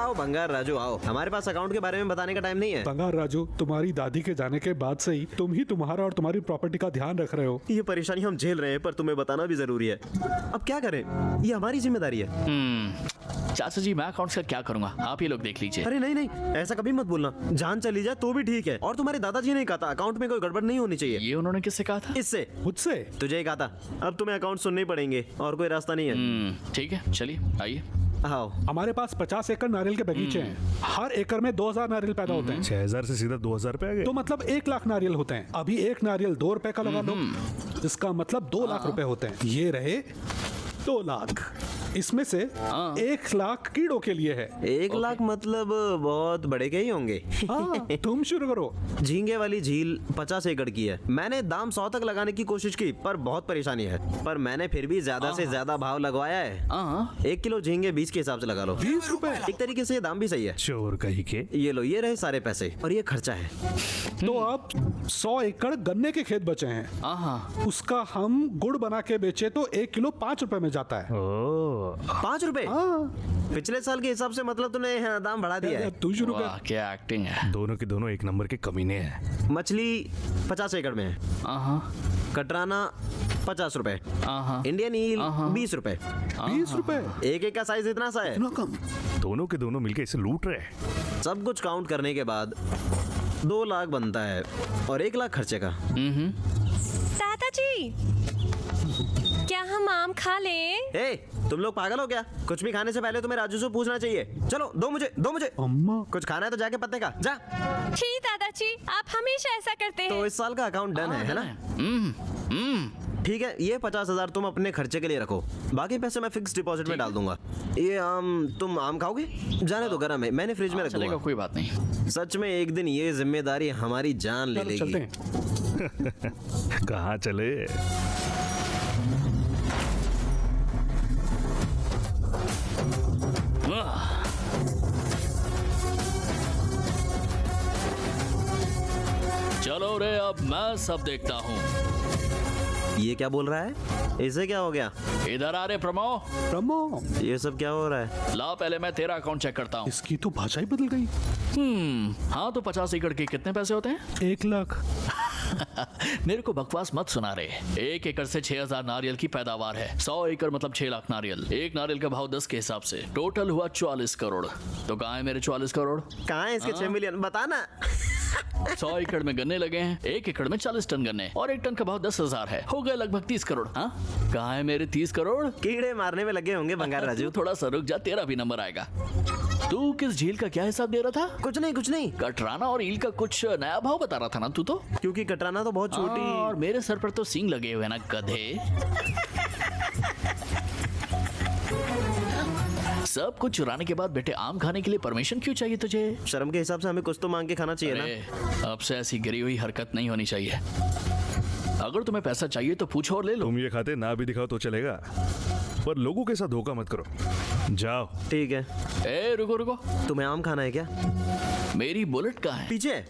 आओ भंगार राजू आओ, हमारे पास अकाउंट के बारे में बताने का टाइम नहीं है। भंगार राजू, तुम्हारी दादी के जाने के बाद से ही तुम ही तुम्हारा और तुम्हारी प्रॉपर्टी का ध्यान रख रहे हो। ये परेशानी हम झेल रहे हैं पर तुम्हें बताना भी जरूरी है। अब क्या करें, ये हमारी जिम्मेदारी है। चाचा जी मैं अकाउंट्स का क्या करूंगा, आप ये लोग देख लीजिए। अरे नहीं नहीं, ऐसा कभी मत बोलना, जान चली जाए तो भी ठीक है। और तुम्हारे दादाजी ने कहा था अकाउंट में कोई गड़बड़ नहीं होनी चाहिए। ये उन्होंने किससे कहा था? इससे मुझसे? तुझे ही कहा था। अब तुम्हें अकाउंट सुनने पड़ेंगे और कोई रास्ता नहीं है। ठीक है चलिए आइए। आओ। हमारे पास 50 एकड़ नारियल के बगीचे हैं। हर एकड़ में 2000 नारियल पैदा होते हैं। 6000 से सीधा 2000 पे आ गए। तो मतलब 1 लाख नारियल होते हैं। अभी एक नारियल 2 रुपए का लगा लो, इसका मतलब 2 लाख रुपए होते हैं। ये रहे 2 लाख। इसमें से 1 लाख कीड़ों के लिए है। 1 लाख मतलब बहुत बड़े के ही होंगे। हाँ, तुम शुरू करो। झींगे वाली झील 50 एकड़ की है। मैंने दाम 100 तक लगाने की कोशिश की पर बहुत परेशानी है। पर मैंने फिर भी ज्यादा से ज्यादा भाव लगवाया है। 1 किलो झींगे 20 के हिसाब से लगा लो। 20 रुपए? एक तरीके से ये दाम भी सही है। चोर कहीं के। ये लो, ये रहे सारे पैसे और ये खर्चा है। तो अब 100 एकड़ गन्ने के खेत बचे हैं। उसका हम गुड़ बना के बेचे तो 1 किलो 5 रुपए में जाता है। ओ 5 रुपए? पिछले साल के हिसाब से मतलब तूने दाम बढ़ा दिया है। तू शुरू वाह कर। क्या एक्टिंग है। दोनों के दोनों एक नंबर के कमीने हैं। मछली 50 एकड़ में है। कटराना 50 रुपए। इंडियन ईल 20 रुपए। 20 रुपए? एक का साइज इतना सा है। इतना कम? दोनों के दोनों मिलके इसे लूट रहे हैं। सब कुछ काउंट करने के बाद 2 लाख बनता है और 1 लाख खर्चे का। दादाजी क्या हम आम खा लें? तुम लोग पागल हो क्या? कुछ भी खाने से पहले तुम्हें राजू से पूछना चाहिए। चलो दो मुझे। अम्मा कुछ खाना है तो जाके पत्ते का जा। ठीक दादाजी, आप हमेशा ऐसा करते हैं। तो इस साल का अकाउंट डन है ना? ठीक है, ये 50,000 तुम अपने खर्चे के लिए रखो, बाकी पैसे मैं फिक्स डिपॉजिट में डाल दूंगा। ये आम, तुम आम खाओगे? जाने दो गरम है, मैंने फ्रिज में रख चलेगा दूंगा। कोई बात नहीं। सच में एक दिन ये जिम्मेदारी हमारी जान ले चलो लेगी। चलते हैं। कहाँ चले? चलो रे अब मैं सब देखता हूँ। ये क्या बोल रहा है? इसे क्या हो गया? इधर आ रे प्रमो। ये सब क्या हो रहा है? ला पहले मैं तेरा अकाउंट चेक करता हूँ। इसकी तो भाषा ही बदल गई। हाँ तो 50 एकड़ के कितने पैसे होते हैं? 1 लाख। मेरे को बकवास मत सुना रे। 1 एकड़ से 6000 नारियल की पैदावार है। 100 एकड़ मतलब 6 लाख नारियल। एक नारियल का भाव 10 के हिसाब से टोटल हुआ 44 करोड़। तो कहाँ है मेरे 44 करोड़? कहाँ है इसके 6 मिलियन? बताना। 100 एकड़ में गन्ने लगे हैं, 1 एकड़ में 40 टन गन्ने और 1 टन का भाव 10,000 है। हो गए लगभग 30 करोड़। हाँ कहाँ है मेरे 30 करोड़? कीड़े मारने में लगे होंगे भंगार राजू। तू थोड़ा सा रुक जा, तेरा भी नंबर आएगा। तू किस झील का क्या हिसाब दे रहा था? कुछ नहीं। कटराना और ईल का कुछ नया भाव बता रहा था ना तू तो? क्योंकि कटराना तो बहुत छोटी। और मेरे सर पर तो सींग लगे हुए ना गधे। सब कुछ चुराने के बाद बेटे आम खाने के लिए परमिशन क्यों चाहिए तुझे? शर्म के हिसाब से हमें कुछ तो मांग के खाना चाहिए ना। अरे, अब से ऐसी गिरी हुई हरकत नहीं होनी चाहिए। अगर तुम्हें पैसा चाहिए तो पूछो और ले लो। तुम ये खाते ना भी दिखाओ तो चलेगा, पर लोगों के साथ धोखा मत करो। जाओ। ठीक है। ए रुको। तुम्हें आम खाना है क्या? मेरी बुलेट कहाँ है? पीछे है।